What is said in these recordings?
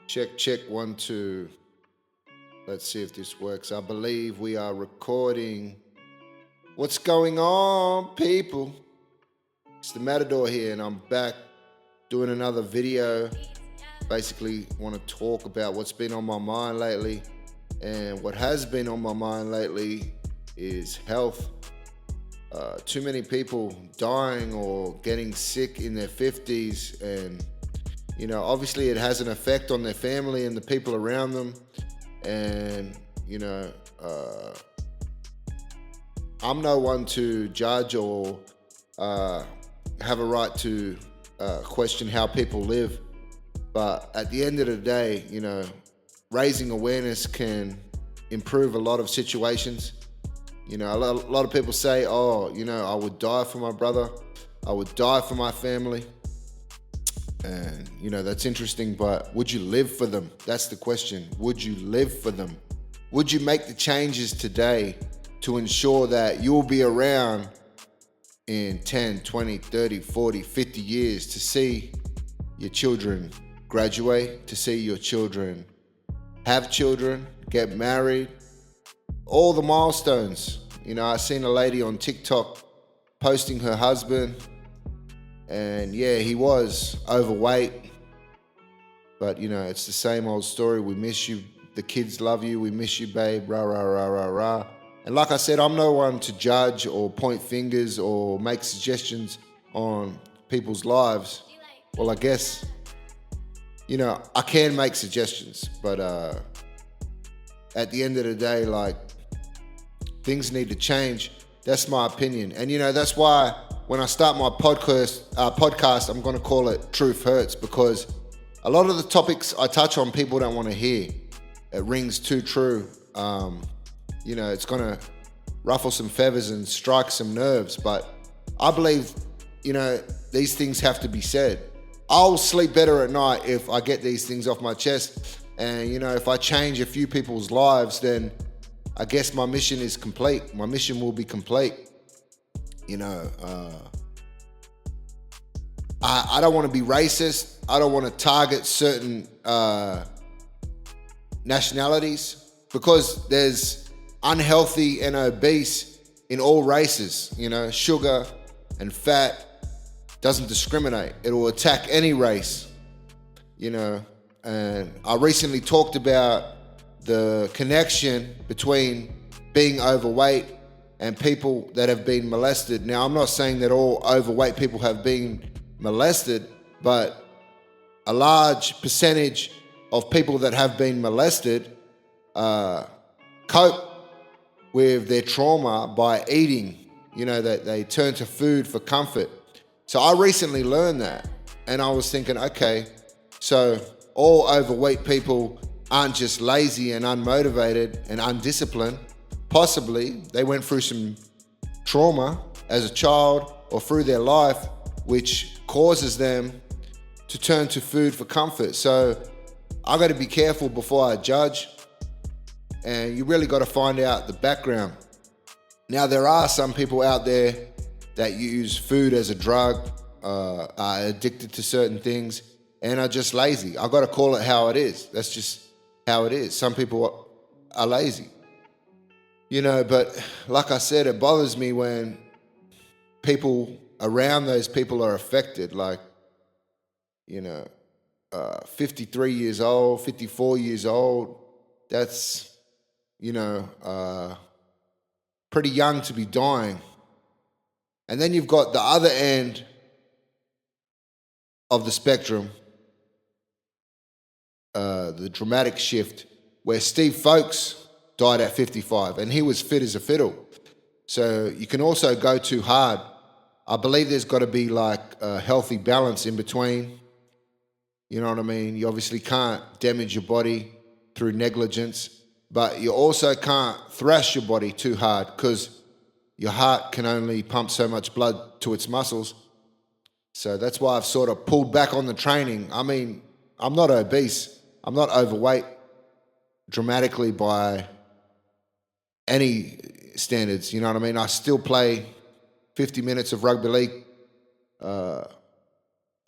Check, check, 1, 2. Let's see if this works. I believe we are recording. What's going on, people? It's the Mattador here, and I'm back doing another video. Basically, want to talk about what's been on my mind lately. And what has been on my mind lately is health. Too many people dying or getting sick in their 50s, and obviously it has an effect on their family and the people around them. And I'm no one to judge or have a right to question how people live, but at the end of the day, raising awareness can improve a lot of situations. A lot of people say, I would die for my brother, I would die for my family. And, that's interesting, but would you live for them? That's the question. Would you live for them? Would you make the changes today to ensure that you'll be around in 10, 20, 30, 40, 50 years to see your children graduate, to see your children have children, get married, all the milestones? I seen a lady on TikTok posting her husband, and yeah, he was overweight, but it's the same old story. We miss you, the kids love you, we miss you, babe, rah, rah, rah, rah, rah. And like I said, I'm no one to judge or point fingers or make suggestions on people's lives. Well, I guess, I can make suggestions, but at the end of the day, things need to change. That's my opinion. And that's why when I start my podcast, I'm going to call it Truth Hurts, because a lot of the topics I touch on, people don't want to hear. It rings too true. It's going to ruffle some feathers and strike some nerves, but I believe, these things have to be said. I'll sleep better at night if I get these things off my chest. And, if I change a few people's lives, then I guess my mission is complete. My mission will be complete. I don't want to be racist. I don't want to target certain nationalities, because there's unhealthy and obese in all races. Sugar and fat doesn't discriminate. It will attack any race. And I recently talked about the connection between being overweight and people that have been molested. Now, I'm not saying that all overweight people have been molested, but a large percentage of people that have been molested cope with their trauma by eating. That they turn to food for comfort. So I recently learned that, and I was thinking, okay, so all overweight people aren't just lazy and unmotivated and undisciplined. Possibly they went through some trauma as a child or through their life, which causes them to turn to food for comfort. So I got to be careful before I judge, and you really got to find out the background. Now, there are some people out there that use food as a drug, are addicted to certain things, and are just lazy. I got to call it how it is. That's just how it is. Some people are lazy. But like I said, it bothers me when people around those people are affected. 53 years old, 54 years old, that's, pretty young to be dying. And then you've got the other end of the spectrum, the dramatic shift, where Steve Folkes died at 55, and he was fit as a fiddle. So you can also go too hard. I believe there's got to be a healthy balance in between. You know what I mean? You obviously can't damage your body through negligence, but you also can't thrash your body too hard, because your heart can only pump so much blood to its muscles. So that's why I've sort of pulled back on the training. I mean, I'm not obese. I'm not overweight dramatically by any standards. You know what I mean? I still play 50 minutes of rugby league.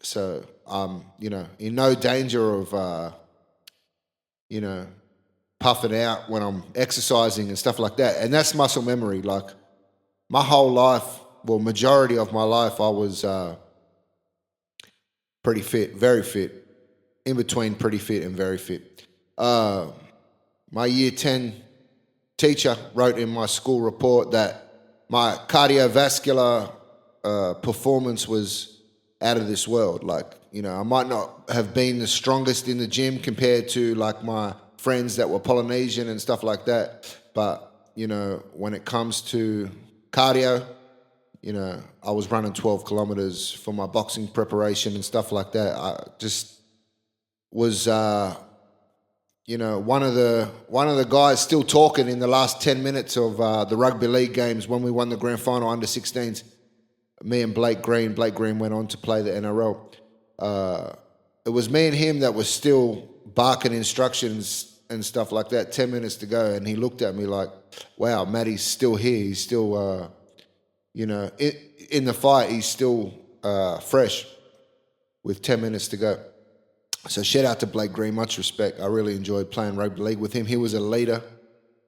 So I'm, in no danger of you know, puffing out when I'm exercising and stuff like that. And that's muscle memory. Like my whole life, well, majority of my life, I was pretty fit, very fit, in between pretty fit and very fit. Uh, my year 10 teacher wrote in my school report that my cardiovascular performance was out of this world. Like, I might not have been the strongest in the gym compared to like my friends that were Polynesian and stuff like that. But, when it comes to cardio, I was running 12 kilometers for my boxing preparation and stuff like that. I just was, one of the guys still talking in the last 10 minutes of the rugby league games when we won the grand final under 16s. Me and Blake Green. Blake Green went on to play the NRL. It was me and him that was still barking instructions and stuff like that. 10 minutes to go, and he looked at me like, "Wow, Matty's still here. He's still." In the fight, he's still fresh with 10 minutes to go. So shout out to Blake Green, much respect. I really enjoyed playing rugby league with him. He was a leader,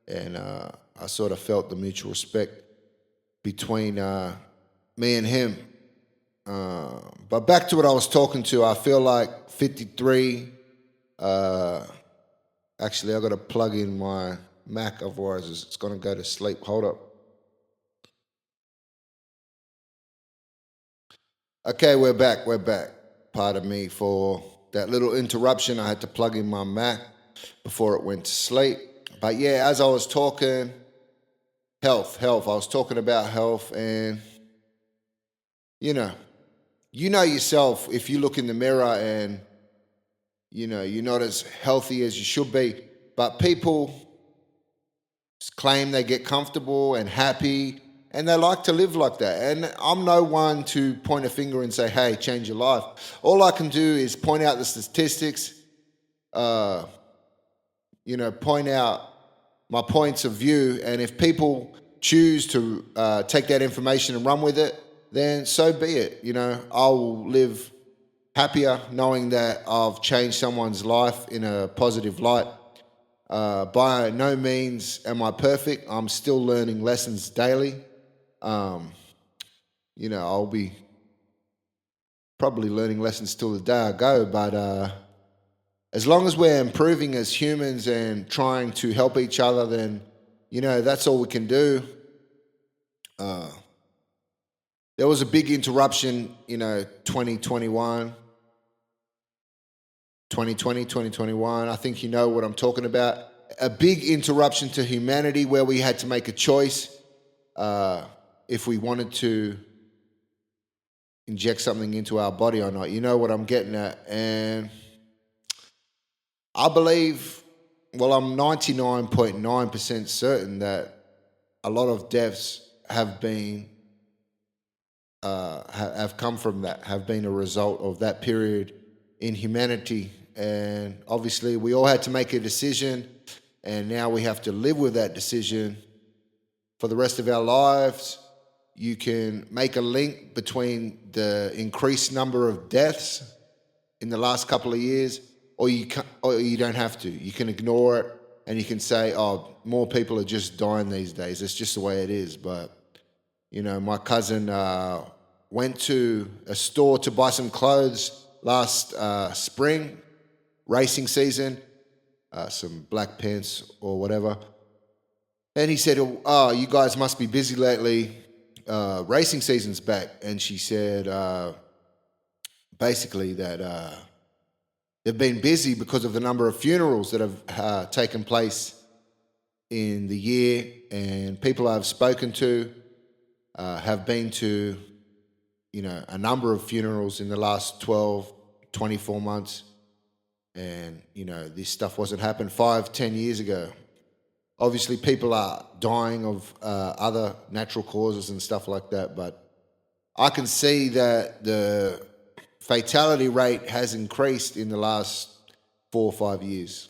and I sort of felt the mutual respect between me and him. But back to what I was talking to, I feel like 53. Actually, I got to plug in my Mac, otherwise it's going to go to sleep. Hold up. Okay, we're back. Pardon me for that little interruption. I had to plug in my Mac before it went to sleep. But yeah, as I was talking, health. I was talking about health, and you know yourself if you look in the mirror and you're not as healthy as you should be. But people claim they get comfortable and happy, and they like to live like that. And I'm no one to point a finger and say, hey, change your life. All I can do is point out the statistics, point out my points of view. And if people choose to take that information and run with it, then so be it. I'll live happier knowing that I've changed someone's life in a positive light. By no means am I perfect. I'm still learning lessons daily. I'll be probably learning lessons till the day I go, but as long as we're improving as humans and trying to help each other, then, that's all we can do. There was a big interruption, 2021. 2021, I think you know what I'm talking about. A big interruption to humanity where we had to make a choice if we wanted to inject something into our body or not. You know what I'm getting at. And I believe, well, I'm 99.9% certain that a lot of deaths have been, have come from that, have been a result of that period in humanity. And obviously we all had to make a decision, and now we have to live with that decision for the rest of our lives. You can make a link between the increased number of deaths in the last couple of years, or you don't have to. You can ignore it, and you can say, oh, more people are just dying these days. It's just the way it is. But, my cousin went to a store to buy some clothes last spring, racing season, some black pants or whatever. And he said, oh, you guys must be busy lately. Racing season's back. And she said basically that they've been busy because of the number of funerals that have taken place in the year. And people I've spoken to have been to, a number of funerals in the last 12, 24 months. And, this stuff wasn't happening 5-10 years ago. Obviously, people are dying of other natural causes and stuff like that, but I can see that the fatality rate has increased in the last 4 or 5 years.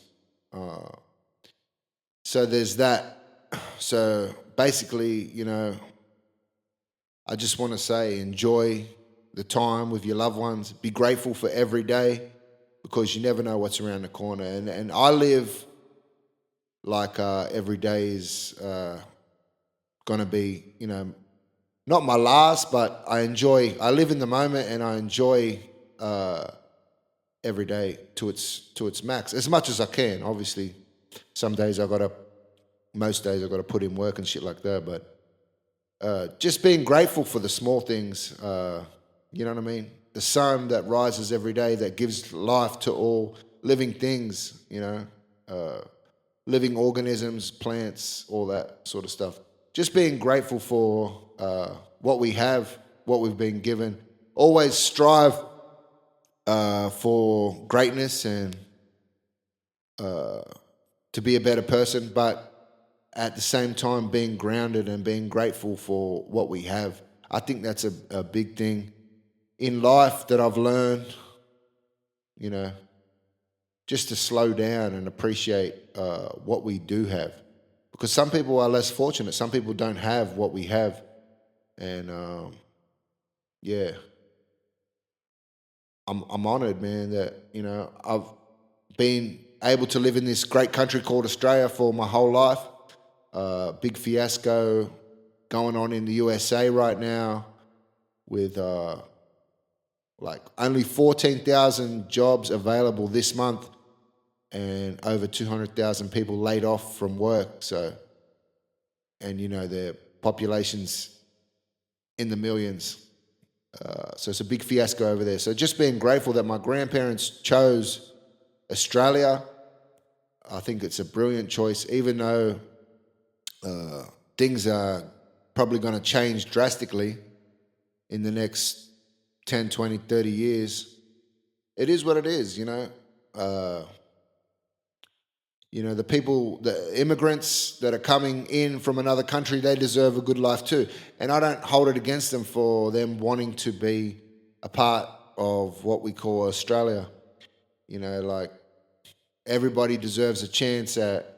So there's that. So basically, I just want to say enjoy the time with your loved ones. Be grateful for every day. because you never know what's around the corner. And I live like every day is gonna be, not my last, but I live in the moment and I enjoy every day to its max as much as I can. Obviously, some days most days I gotta put in work and shit like that. But just being grateful for the small things. You know what I mean? The sun that rises every day that gives life to all living things. Living organisms, plants, all that sort of stuff. Just being grateful for what we have, what we've been given. Always strive for greatness and to be a better person, but at the same time being grounded and being grateful for what we have. I think that's a big thing in life that I've learned, you know, just to slow down and appreciate what we do have. Because some people are less fortunate. Some people don't have what we have. And yeah, I'm honored, man, that, I've been able to live in this great country called Australia for my whole life. Big fiasco going on in the USA right now with like only 14,000 jobs available this month and over 200,000 people laid off from work. So, and their population's in the millions. So it's a big fiasco over there. So just being grateful that my grandparents chose Australia. I think it's a brilliant choice, even though things are probably going to change drastically in the next 10, 20, 30 years. It is what it is, the people, the immigrants that are coming in from another country, they deserve a good life too. And I don't hold it against them for them wanting to be a part of what we call Australia. Like everybody deserves a chance at,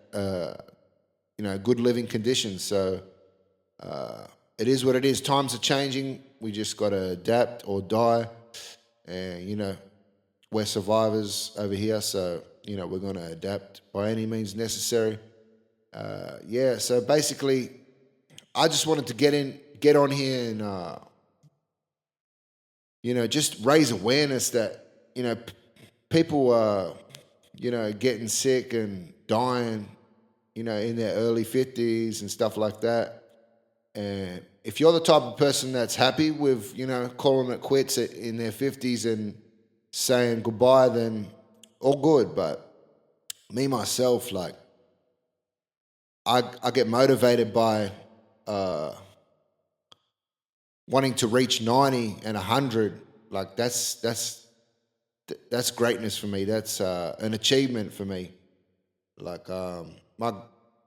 good living conditions. So it is what it is. Times are changing. We just got to adapt or die. And, we're survivors over here. So, we're going to adapt by any means necessary. Yeah, so basically, I just wanted to get on here and, just raise awareness that, people are, getting sick and dying, in their early 50s and stuff like that. And if you're the type of person that's happy with, calling it quits in their 50s and saying goodbye, then all good. But me, myself, like, I get motivated by wanting to reach 90 and 100. Like, that's greatness for me. That's an achievement for me. Like, my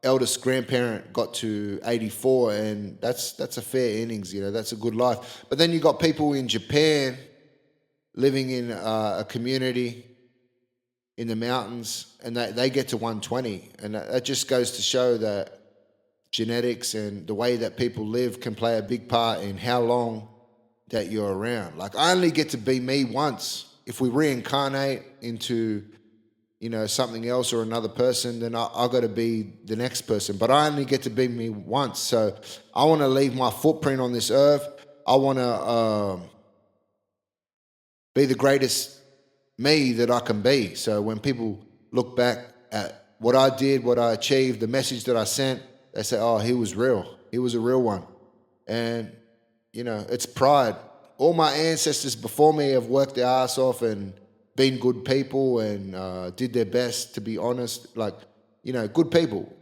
eldest grandparent got to 84, and that's a fair innings. That's a good life. But then you got people in Japan living in a community in the mountains, and they get to 120, and that just goes to show that genetics and the way that people live can play a big part in how long that you're around. Like, I only get to be me once. If we reincarnate into something else or another person, then I got to be the next person. But I only get to be me once. So I want to leave my footprint on this earth. I want to be the greatest me that I can be. So when people look back at what I did, what I achieved, the message that I sent, they say, oh, he was real. He was a real one. And, it's pride. All my ancestors before me have worked their ass off and been good people and did their best to be honest, like, good people,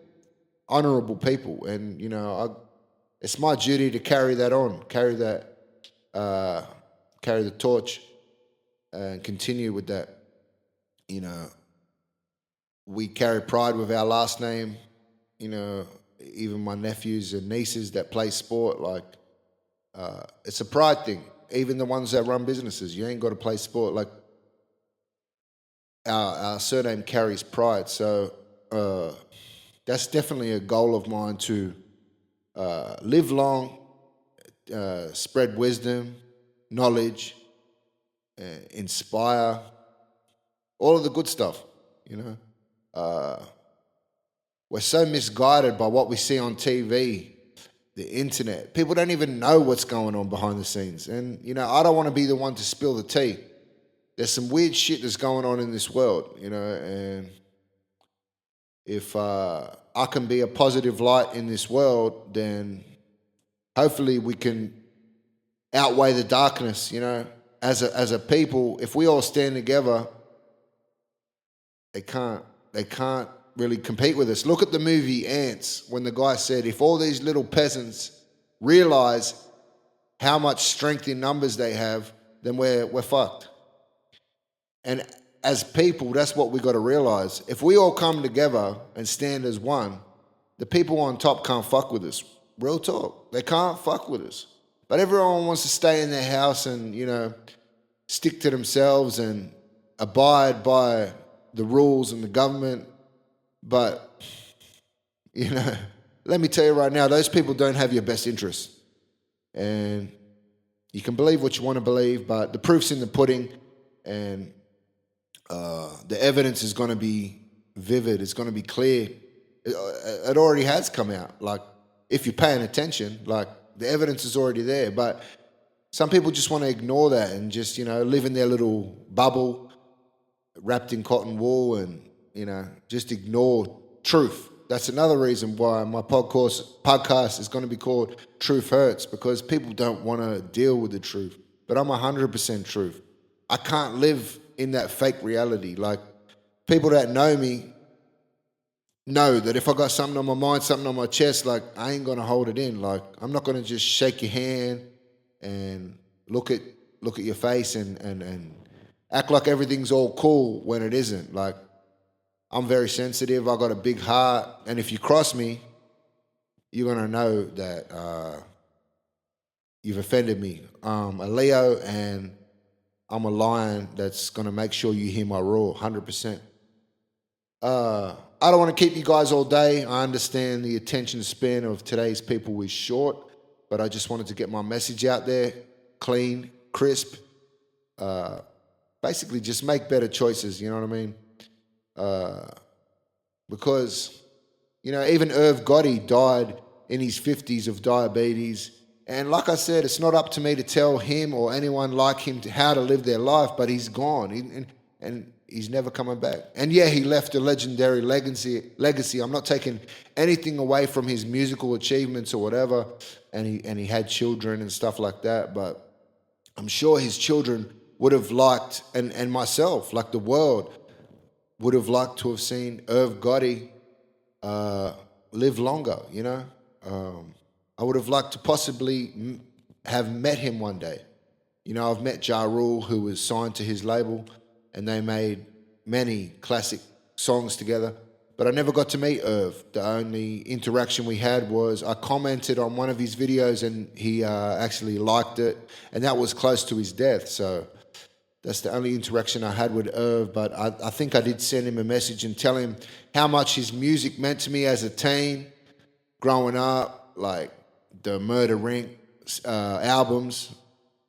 honorable people. And, it's my duty to carry that on, carry the torch and continue with that. We carry pride with our last name, even my nephews and nieces that play sport, like, it's a pride thing. Even the ones that run businesses, you ain't got to play sport. Like, our surname carries pride. So that's definitely a goal of mine, to live long, spread wisdom, knowledge, inspire all of the good stuff, you know. We're so misguided by what we see on TV, the internet. People don't even know what's going on behind the scenes. And, you know, I don't want to be the one to spill the tea. There's some weird shit that's going on in this world, you know, and if I can be a positive light in this world, then hopefully we can outweigh the darkness, you know. As a people, if we all stand together, they can't really compete with us. Look at the movie Ants, when the guy said, if all these little peasants realize how much strength in numbers they have, then we're fucked. And as people, that's what we got to realize. If we all come together and stand as one, the people on top can't fuck with us. Real talk. They can't fuck with us. But everyone wants to stay in their house and, you know, stick to themselves and abide by the rules and the government. But, you know, let me tell you right now, those people don't have your best interests. And you can believe what you want to believe, but the proof's in the pudding, and the evidence is going to be vivid. It's going to be clear. It already has come out. Like, if you're paying attention, like, the evidence is already there. But some people just want to ignore that and just, you know, live in their little bubble wrapped in cotton wool and, you know, just ignore truth. That's another reason why my podcast is going to be called Truth Hurts, because people don't want to deal with the truth. But I'm 100% truth. I can't live in that fake reality. Like, people that know me know that if I got something on my mind, something on my chest, like, I ain't going to hold it in. Like, I'm not going to just shake your hand and look at your face and act like everything's all cool when it isn't. Like, I'm very sensitive. I got a big heart, and if you cross me, you're gonna know that you've offended me. I'm a Leo, and I'm a lion that's gonna make sure you hear my roar, 100%. I don't want to keep you guys all day. I understand the attention span of today's people is short, but I just wanted to get my message out there, clean, crisp. Basically, just make better choices. You know what I mean? Because, you know, even Irv Gotti died in his 50s of diabetes. And like I said, it's not up to me to tell him or anyone like him how to live their life, but he's gone. And he's never coming back. And yeah, he left a legendary legacy. I'm not taking anything away from his musical achievements or whatever. And he had children and stuff like that. But I'm sure his children would have liked, and myself, like the world, would have liked to have seen Irv Gotti live longer, you know? I would have liked to possibly have met him one day. You know, I've met Ja Rule, who was signed to his label, and they made many classic songs together. But I never got to meet Irv. The only interaction we had was I commented on one of his videos, and he actually liked it, and that was close to his death. So that's the only interaction I had with Irv, but I think I did send him a message and tell him how much his music meant to me as a teen, growing up. Like, the Murder Inc. albums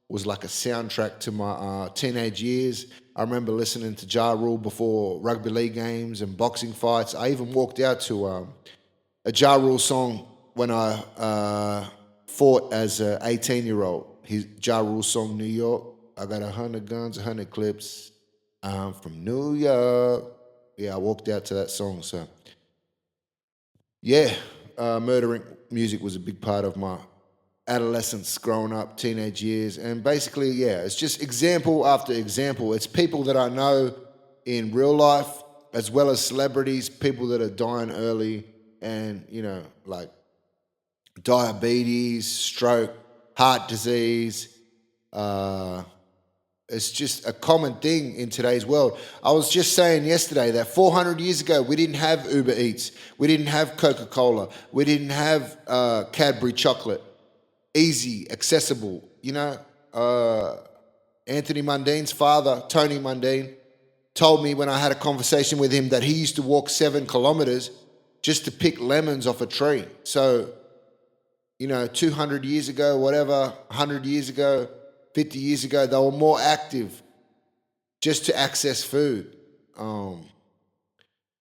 was like a soundtrack to my teenage years. I remember listening to Ja Rule before rugby league games and boxing fights. I even walked out to a Ja Rule song when I fought as an 18-year-old. His Ja Rule song, New York. I got 100 guns, 100 clips. I'm from New York. Yeah, I walked out to that song. So, yeah, Murder Inc. music was a big part of my adolescence, growing up, teenage years. And basically, yeah, it's just example after example. It's people that I know in real life, as well as celebrities, people that are dying early and, you know, like diabetes, stroke, heart disease, it's just a common thing in today's world. I was just saying yesterday that 400 years ago, we didn't have Uber Eats. We didn't have Coca-Cola. We didn't have Cadbury chocolate. Easy, accessible, you know. Anthony Mundine's father, Tony Mundine, told me when I had a conversation with him that he used to walk 7 kilometers just to pick lemons off a tree. So, you know, 200 years ago, whatever, 100 years ago, 50 years ago, they were more active just to access food. Um,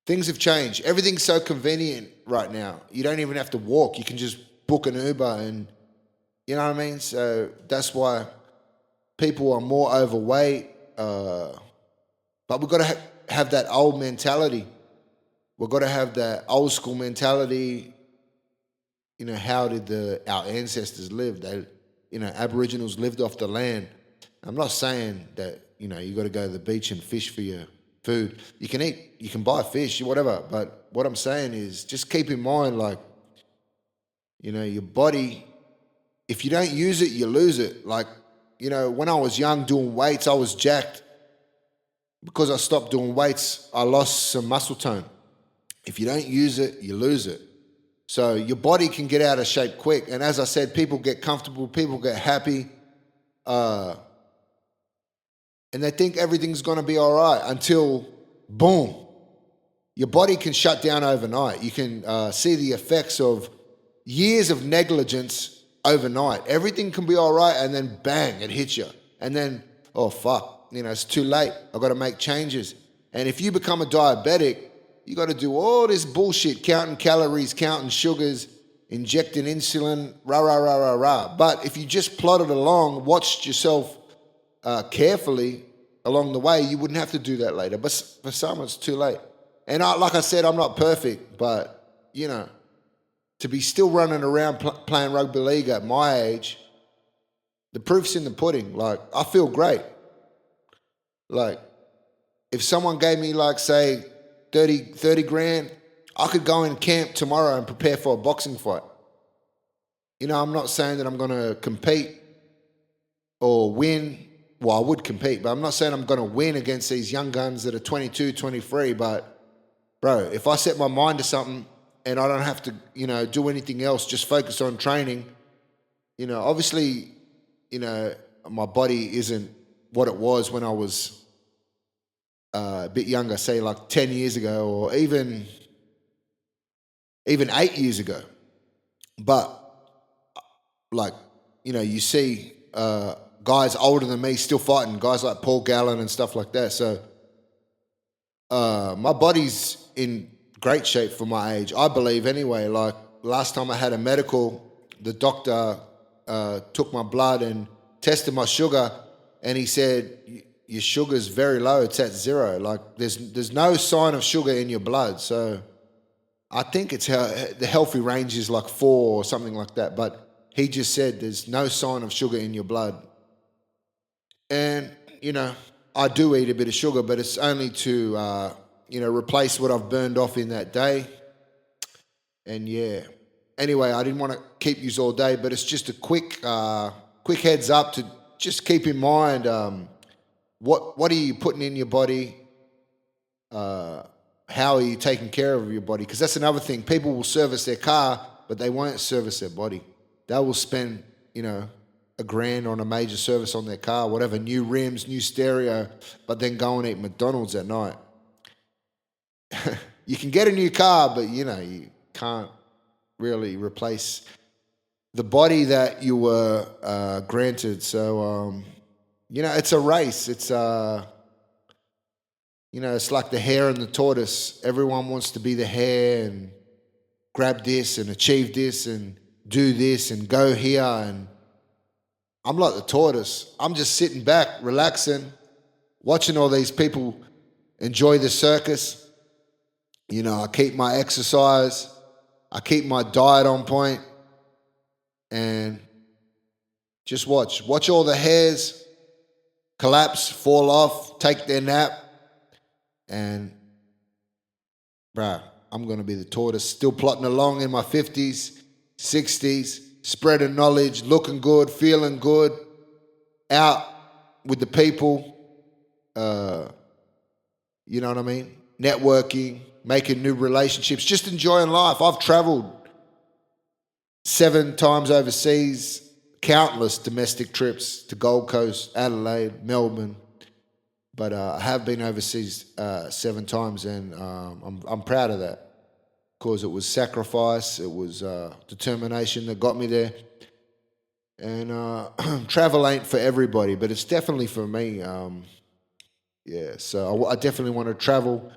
things have changed. Everything's so convenient right now. You don't even have to walk. You can just book an Uber, and you know what I mean. So that's why people are more overweight. But we've got to have that old mentality. We've got to have that old school mentality. You know, how did our ancestors live? They, Aboriginals lived off the land. I'm not saying that, you got to go to the beach and fish for your food. You can eat, you can buy fish, whatever. But what I'm saying is just keep in mind, like, your body, if you don't use it, you lose it. Like, when I was young doing weights, I was jacked. Because I stopped doing weights, I lost some muscle tone. If you don't use it, you lose it. So your body can get out of shape quick. And as I said, people get comfortable, people get happy, and they think everything's going to be all right until, boom, your body can shut down overnight. You can see the effects of years of negligence overnight. Everything can be all right, and then bang, it hits you. And then, oh, fuck. It's too late. I've got to make changes. And if you become a diabetic, you got to do all this bullshit, counting calories, counting sugars, injecting insulin, rah, rah, rah, rah, rah. But if you just plodded along, watched yourself carefully along the way, you wouldn't have to do that later. But for some, it's too late. And like I said, I'm not perfect, but, to be still running around playing rugby league at my age, the proof's in the pudding. Like, I feel great. Like, if someone gave me, like, say, 30 grand, I could go in camp tomorrow and prepare for a boxing fight. I'm not saying that I'm going to compete or win. Well, I would compete, but I'm not saying I'm going to win against these young guns that are 22, 23. But, bro, if I set my mind to something and I don't have to, do anything else, just focus on training, obviously, my body isn't what it was when I was a bit younger, say like 10 years ago or even 8 years ago. But like, you see guys older than me still fighting, guys like Paul Gallen and stuff like that. So my body's in great shape for my age, I believe anyway. Like last time I had a medical, the doctor took my blood and tested my sugar, and he said, your sugar's very low, it's at 0. Like there's no sign of sugar in your blood. So I think it's the healthy range is like 4 or something like that. But he just said there's no sign of sugar in your blood. And, I do eat a bit of sugar, but it's only to, replace what I've burned off in that day. And yeah. Anyway, I didn't want to keep you all day, but it's just a quick heads up to just keep in mind what are you putting in your body? How are you taking care of your body? Because that's another thing. People will service their car, but they won't service their body. They will spend, $1,000 on a major service on their car, whatever, new rims, new stereo, but then go and eat McDonald's at night. You can get a new car, but, you can't really replace the body that you were granted. So, it's a race. It's, it's like the hare and the tortoise. Everyone wants to be the hare and grab this and achieve this and do this and go here. And I'm like the tortoise. I'm just sitting back, relaxing, watching all these people enjoy the circus. I keep my exercise. I keep my diet on point. And just watch. Watch all the hares collapse, fall off, take their nap. And, bruh, I'm going to be the tortoise, still plotting along in my 50s, 60s, spreading knowledge, looking good, feeling good, out with the people, you know what I mean? Networking, making new relationships, just enjoying life. I've traveled 7 times overseas, countless domestic trips to Gold Coast, Adelaide, Melbourne. But I have been overseas 7 times, and I'm proud of that, because it was sacrifice, it was determination that got me there. And travel ain't for everybody, but it's definitely for me. Yeah, so I definitely want to travel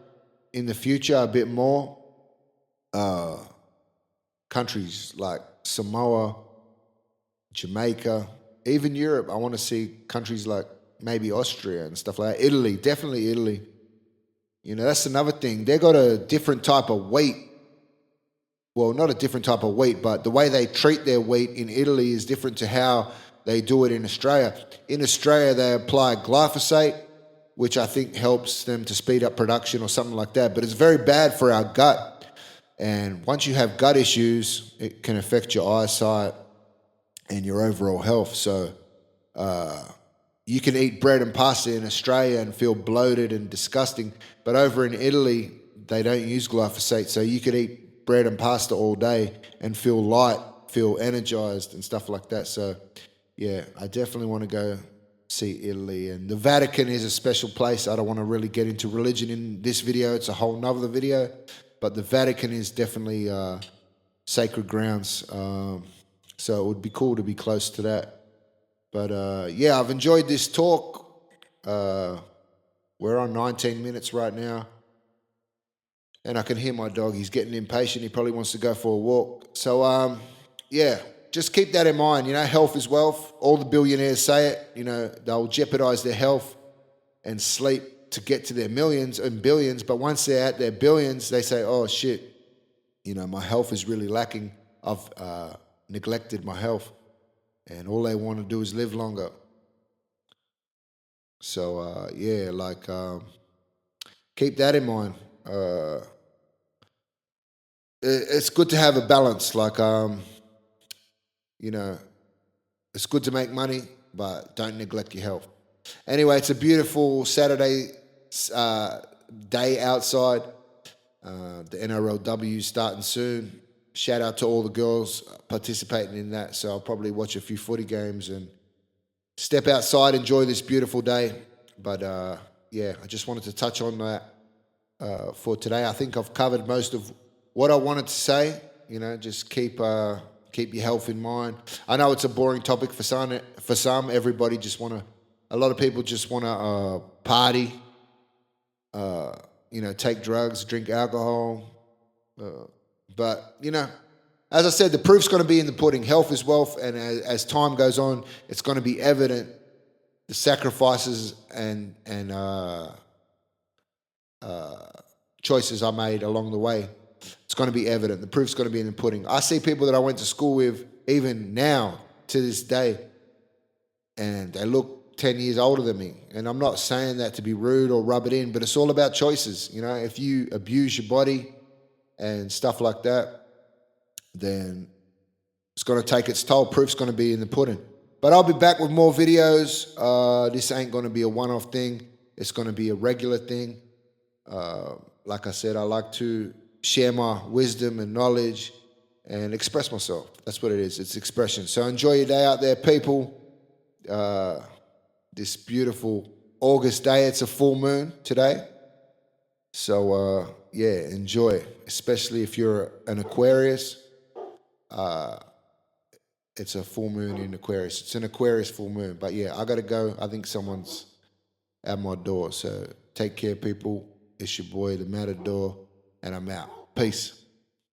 in the future a bit more. Uh, Countries like Samoa, Jamaica, even Europe. I want to see countries like maybe Austria and stuff like that. Italy, definitely Italy. You know, that's another thing. They got a different type of weight. Well, not a different type of wheat, but the way they treat their wheat in Italy is different to how they do it in Australia. In Australia, they apply glyphosate, which I think helps them to speed up production or something like that. But it's very bad for our gut. And once you have gut issues, it can affect your eyesight and your overall health. So you can eat bread and pasta in Australia and feel bloated and disgusting, but over in Italy, they don't use glyphosate. So you could eat bread and pasta all day and feel light, feel energized and stuff like that. So yeah, I definitely want to go see Italy. And the Vatican is a special place. I don't want to really get into religion in this video. It's a whole nother video. But the Vatican is definitely sacred grounds. So it would be cool to be close to that. But yeah, I've enjoyed this talk. We're on 19 minutes right now. And I can hear my dog. He's getting impatient. He probably wants to go for a walk. So, yeah, just keep that in mind. You know, health is wealth. All the billionaires say it. You know, they'll jeopardize their health and sleep to get to their millions and billions. But once they're at their billions, they say, oh, shit, you know, my health is really lacking. I've neglected my health. And all they want to do is live longer. So, yeah, like, keep that in mind. It's good to have a balance. Like, you know, it's good to make money, but don't neglect your health. Anyway, it's a beautiful Saturday day outside. The NRLW starting soon. Shout out to all the girls participating in that. So I'll probably watch a few footy games and step outside, enjoy this beautiful day. But yeah, I just wanted to touch on that for today. I think I've covered most of what I wanted to say. You know, just keep your health in mind. I know it's a boring topic for some. Everybody just want to. A lot of people just want to party. You know, take drugs, drink alcohol. But, you know, as I said, the proof's going to be in the pudding. Health is wealth, and as time goes on, it's going to be evident the sacrifices and choices I made along the way. It's going to be evident. The proof's going to be in the pudding. I see people that I went to school with, even now, to this day, and they look 10 years older than me. And I'm not saying that to be rude or rub it in, but it's all about choices. You know, if you abuse your body and stuff like that, then it's going to take its toll. Proof's going to be in the pudding. But I'll be back with more videos. This ain't going to be a one-off thing. It's going to be a regular thing. Like I said, I like to share my wisdom and knowledge and express myself. That's what it is. It's expression. So enjoy your day out there, people. This beautiful August day. It's a full moon today. So, yeah, enjoy, especially if you're an Aquarius. It's a full moon in Aquarius. It's an Aquarius full moon. But, yeah, I got to go. I think someone's at my door. So take care, people. It's your boy, the Mattador, and I'm out. Peace.